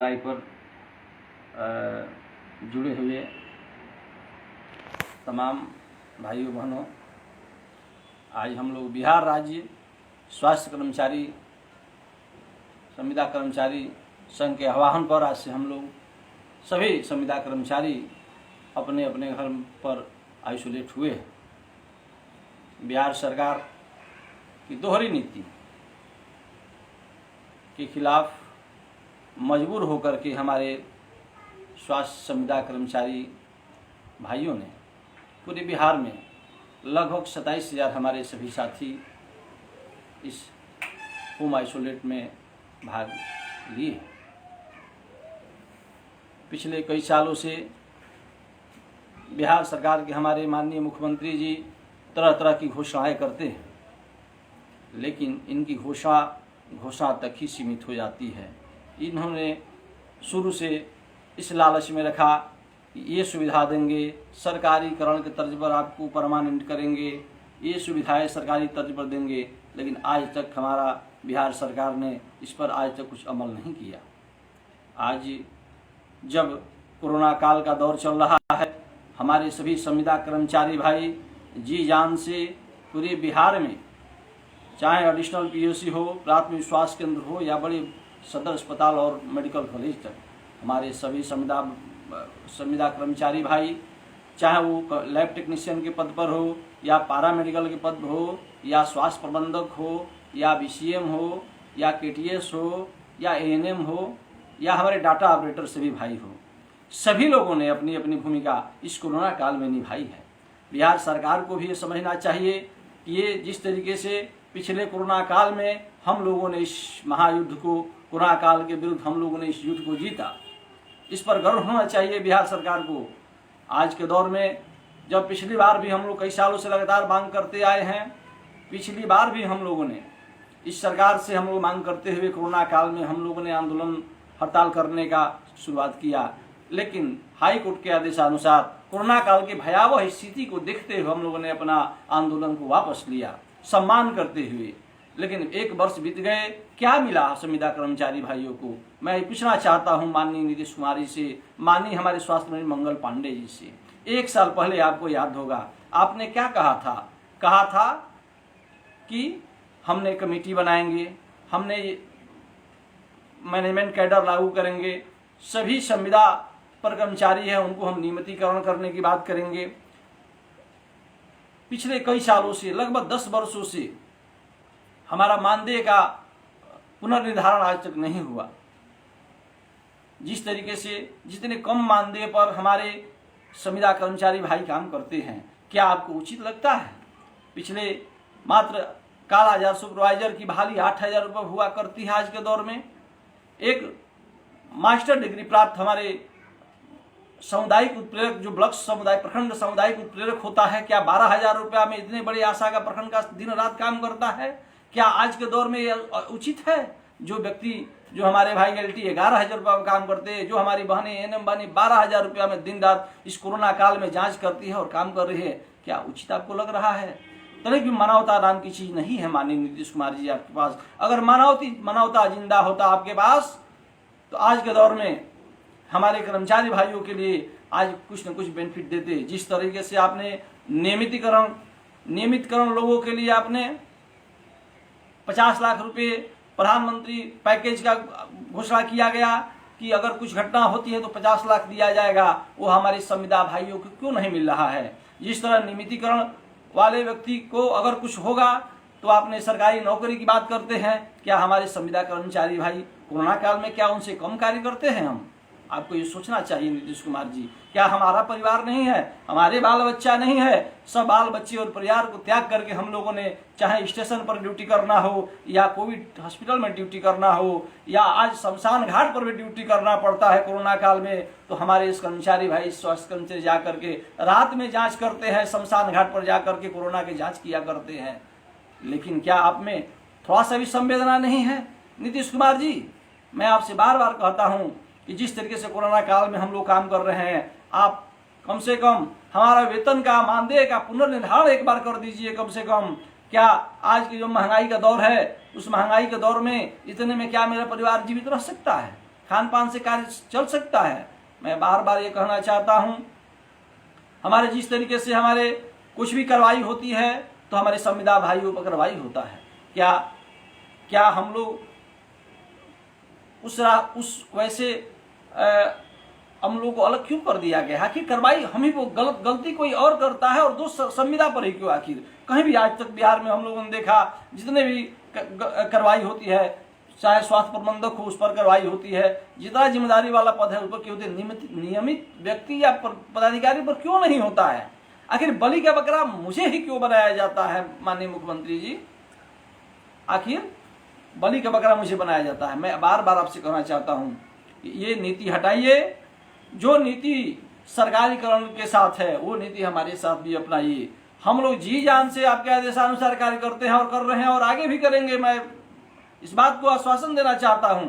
लड़ाई पर जुड़े हुए तमाम भाइयों बहनों, आज हम लोग बिहार राज्य स्वास्थ्य कर्मचारी संविदा कर्मचारी संघ के आह्वान पर आज से हम लोग सभी संविदा कर्मचारी अपने अपने घर पर आइसोलेट हुए हैं। बिहार सरकार की दोहरी नीति के खिलाफ मजबूर होकर के हमारे स्वास्थ्य संविदा कर्मचारी भाइयों ने पूरे बिहार में लगभग 27,000 हमारे सभी साथी इस होम आइसोलेट में भाग लिए। पिछले कई सालों से बिहार सरकार के हमारे माननीय मुख्यमंत्री जी तरह तरह की घोषणाएं करते हैं, लेकिन इनकी घोषणा तक ही सीमित हो जाती है। इन्होंने शुरू से इस लालच में रखा कि ये सुविधा देंगे, सरकारीकरण के तर्ज पर आपको परमानेंट करेंगे, ये सुविधाएं सरकारी तर्ज पर देंगे, लेकिन आज तक हमारा बिहार सरकार ने इस पर आज तक कुछ अमल नहीं किया। आज जब कोरोना काल का दौर चल रहा है, हमारे सभी संविदा कर्मचारी भाई जी जान से पूरे बिहार में, चाहे एडिशनल पीओसी हो, प्राथमिक स्वास्थ्य केंद्र हो या बड़े सदर अस्पताल और मेडिकल कॉलेज तक, हमारे सभी संविदा कर्मचारी भाई, चाहे वो लैब टेक्नीशियन के पद पर हो या पारा मेडिकल के पद हो या स्वास्थ्य प्रबंधक हो या बीसीएम हो या केटीएस हो या एएनएम हो या हमारे डाटा ऑपरेटर सभी भाई हो, सभी लोगों ने अपनी अपनी भूमिका इस कोरोना काल में निभाई है। बिहार सरकार को भी ये समझना चाहिए कि ये जिस तरीके से पिछले कोरोना काल में हम लोगों ने इस महायुद्ध को, कोरोना काल के विरुद्ध हम लोगों ने इस युद्ध को जीता, इस पर गर्व होना चाहिए बिहार सरकार को। आज के दौर में जब पिछली बार भी हम लोग कई सालों से लगातार मांग करते आए हैं, पिछली बार भी हम लोगों ने इस सरकार से हम लोग मांग करते हुए कोरोना काल में हम लोगों ने आंदोलन हड़ताल करने का शुरुआत किया, लेकिन हाई कोर्ट के आदेशानुसार कोरोना काल के भयावह स्थिति को देखते हुए हम लोगों ने अपना आंदोलन को वापस लिया, सम्मान करते हुए। लेकिन एक वर्ष बीत गए, क्या मिला संविदा कर्मचारी भाइयों को? मैं पूछना चाहता हूं माननीय नीतीश कुमार जी से, माननीय हमारे स्वास्थ्य मंत्री मंगल पांडे जी से। 1 साल पहले आपको याद होगा, आपने क्या कहा था कि हमने कमेटी बनाएंगे, हमने मैनेजमेंट कैडर लागू करेंगे, सभी संविदा पर कर्मचारी है उनको हम नियमितीकरण करने की बात करेंगे। पिछले कई सालों से, लगभग 10 वर्षों से हमारा मानदेय का पुनर्निर्धारण आज तक नहीं हुआ। जिस तरीके से जितने कम मानदेय पर हमारे संविदा कर्मचारी भाई काम करते हैं, क्या आपको उचित लगता है? पिछले मात्र कालाजार सुपरवाइजर की बहाली 8,000 रुपये हुआ करती है आज के दौर में। एक मास्टर डिग्री प्राप्त हमारे सामुदायिक उत्प्रेरक, जो ब्लॉक समुदाय प्रखंड सामुदायिक उत्प्रेरक होता है, क्या 12,000 रुपया में इतने बड़ी आशा का प्रखंड का दिन रात काम करता है? क्या आज के दौर में यह उचित है? जो व्यक्ति, जो हमारे भाई एलटी 11,000 रुपया में काम करते हैं, जो हमारी बहनें एएनएम बहनें 12,000 रुपया में दिन रात इस कोरोना काल में जांच करती है और काम कर रही है, क्या उचित आपको लग रहा है? तरह की मानवता नाम की चीज नहीं है माननीय नीतीश कुमार जी आपके पास। अगर मानवता जिंदा होता आपके पास, तो आज के दौर में हमारे कर्मचारी भाइयों के लिए आज कुछ न कुछ बेनिफिट देते। जिस तरीके से आपने नियमितकरण लोगों के लिए आपने 50 लाख रुपए प्रधानमंत्री पैकेज का घोषणा किया गया कि अगर कुछ घटना होती है तो 50 लाख दिया जाएगा, वो हमारे संविदा भाइयों को क्यों नहीं मिल रहा है? जिस तरह नियमितीकरण वाले व्यक्ति को अगर कुछ होगा तो आपने सरकारी नौकरी की बात करते हैं, क्या हमारे संविदा कर्मचारी भाई कोरोना काल में क्या उनसे कम कार्य करते हैं? हम आपको ये सोचना चाहिए नीतीश कुमार जी। क्या हमारा परिवार नहीं है, हमारे बाल बच्चा नहीं है? सब बाल बच्चे और परिवार को त्याग करके हम लोगों ने, चाहे स्टेशन पर ड्यूटी करना हो या कोविड हॉस्पिटल में ड्यूटी करना हो या आज शमशान घाट पर भी ड्यूटी करना पड़ता है कोरोना काल में, तो हमारे इस कर्मचारी भाई स्वास्थ्य कर्मचारी जा करके रात में जाँच करते हैं, शमशान घाट पर जा करके कोरोना की जाँच किया करते हैं। लेकिन क्या आप में थोड़ा सा भी संवेदना नहीं है? नीतीश कुमार जी, मैं आपसे बार बार कहता हूं कि जिस तरीके से कोरोना काल में हम लोग काम कर रहे हैं, आप कम से कम हमारा वेतन का, मानदेय का पुनर्निर्धारण एक बार कर दीजिए कम से कम। क्या आज की जो महंगाई का दौर है, उस महंगाई के दौर में इतने में क्या मेरा परिवार जीवित रह सकता है? खान पान से कार्य चल सकता है। मैं बार बार ये कहना चाहता हूँ, हमारे जिस तरीके से हमारे कुछ भी कार्रवाई होती है तो हमारे संविदा भाइयों पर कार्रवाई होता है, क्या हम लोग उस वैसे हम लोग को अलग क्यों कर दिया गया? आखिर कार्रवाई हम ही को गलती कोई और करता है और दोष संविदा पर ही क्यों? आखिर कहीं भी आज तक बिहार में हम लोगों ने देखा जितने भी कार्रवाई होती है, चाहे स्वास्थ्य प्रबंधक हो उस पर कार्रवाई होती है, जितना जिम्मेदारी वाला पद है उस पर क्यों होती है, नियमित व्यक्ति या पदाधिकारी पर क्यों नहीं होता है? आखिर बलि का बकरा मुझे ही क्यों बनाया जाता है माननीय मुख्यमंत्री जी? आखिर बलि का बकरा मुझे बनाया जाता है। मैं बार बार आपसे कहना चाहता हूं कि ये नीति हटाइए, जो नीति सरकारीकरण के साथ है वो नीति हमारे साथ भी अपनाइए। हम लोग जी जान से आपके आदेशानुसार कार्य करते हैं और कर रहे हैं और आगे भी करेंगे। मैं इस बात को आश्वासन देना चाहता हूं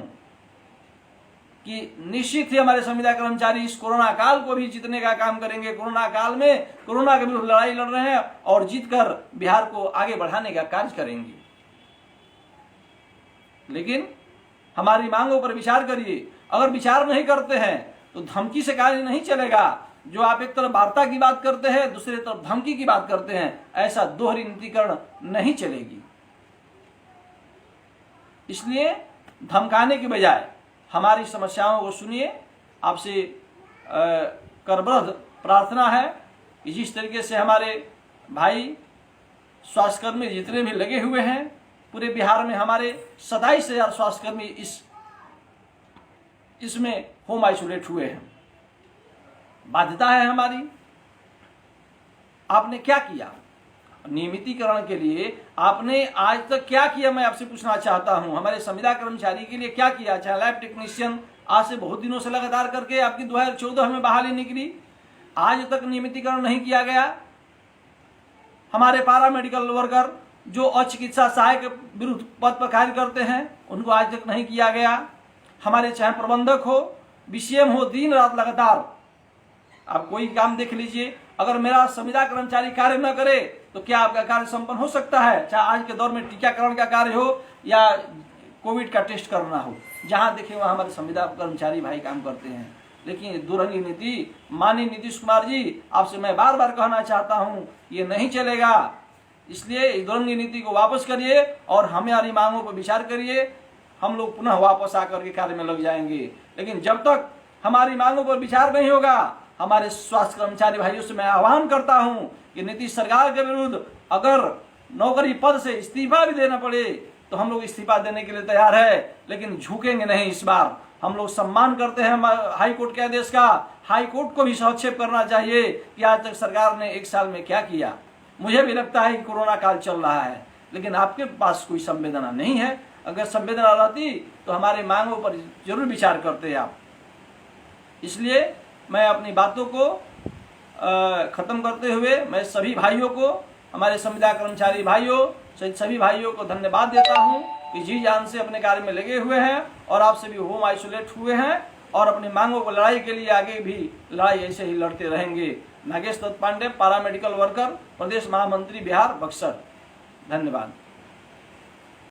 कि निश्चित ही हमारे संविदा कर्मचारी इस कोरोना काल को भी जीतने का काम करेंगे। कोरोना काल में कोरोना के विरुद्ध लड़ाई लड़ रहे हैं और जीतकर बिहार को आगे बढ़ाने का कार्य करेंगे। लेकिन हमारी मांगों पर विचार करिए। अगर विचार नहीं करते हैं तो धमकी से कार्य नहीं चलेगा। जो आप एक तरफ वार्ता की बात करते हैं, दूसरी तरफ धमकी की बात करते हैं, ऐसा दोहरी नीतिकरण नहीं चलेगी। इसलिए धमकाने के बजाय हमारी समस्याओं को सुनिए। आपसे करबद्ध प्रार्थना है कि जिस तरीके से हमारे भाई स्वास्थ्यकर्मी जितने भी लगे हुए हैं, पूरे बिहार में हमारे 27,000 स्वास्थ्यकर्मी इसमें होम आइसोलेट हुए हैं। बाध्यता है हमारी। आपने क्या किया नियमितीकरण के लिए? आपने आज तक क्या किया? मैं आपसे पूछना चाहता हूं। हमारे संविदा कर्मचारी के लिए क्या किया? चाहे लैब टेक्नीशियन आज से बहुत दिनों से लगातार करके आपकी 2014 में बहाली निकली, आज तक नियमितीकरण नहीं किया गया। हमारे पारा मेडिकल वर्कर जो अचिकित्सा सहायक विरुद्ध पद पर कार्य करते हैं उनको आज तक नहीं किया गया। हमारे चाहे प्रबंधक हो, बीसीएम हो, दिन रात लगातार आप कोई काम देख लीजिए। अगर मेरा संविदा कर्मचारी कार्य न करे तो क्या आपका कार्य संपन्न हो सकता है? चाहे आज के दौर में टीकाकरण का कार्य हो या कोविड का टेस्ट करना हो, जहां देखे वहां हमारे संविदा कर्मचारी भाई काम करते हैं। लेकिन दुरंगी नीति माननीय नीतीश कुमार जी, आपसे मैं बार बार कहना चाहता हूं, ये नहीं चलेगा। इसलिए दुरंगी नीति को वापस करिए और हमारी मांगों पर विचार करिए। हम लोग पुनः वापस आकर के कार्य में लग जाएंगे। लेकिन जब तक हमारी मांगों पर विचार नहीं होगा, हमारे स्वास्थ्य कर्मचारी भाइयों से मैं आह्वान करता हूं कि नीतीश सरकार के विरुद्ध अगर नौकरी पद से इस्तीफा भी देना पड़े तो हम लोग इस्तीफा देने के लिए तैयार है, लेकिन झुकेंगे नहीं। इस बार हम लोग सम्मान करते हैं हाई कोर्ट के आदेश का। हाई कोर्ट को भी हस्तक्षेप करना चाहिए कि आज तक सरकार ने 1 साल में क्या किया। मुझे भी लगता है कि कोरोना काल चल रहा है, लेकिन आपके पास कोई संवेदना नहीं है। अगर संवेदना रहती तो हमारे मांगों पर जरूर विचार करते आप। इसलिए मैं अपनी बातों को खत्म करते हुए मैं सभी भाइयों को, हमारे संविदा कर्मचारी भाइयों, सभी भाइयों को धन्यवाद देता हूं कि जी जान से अपने कार्य में लगे हुए हैं और आप सभी होम आइसोलेट हुए हैं और अपनी मांगों को लड़ाई के लिए आगे भी लड़ाई ऐसे ही लड़ते रहेंगे। नागेश दत्त पांडे, पारा मेडिकल वर्कर, प्रदेश महामंत्री बिहार बक्सर। धन्यवाद।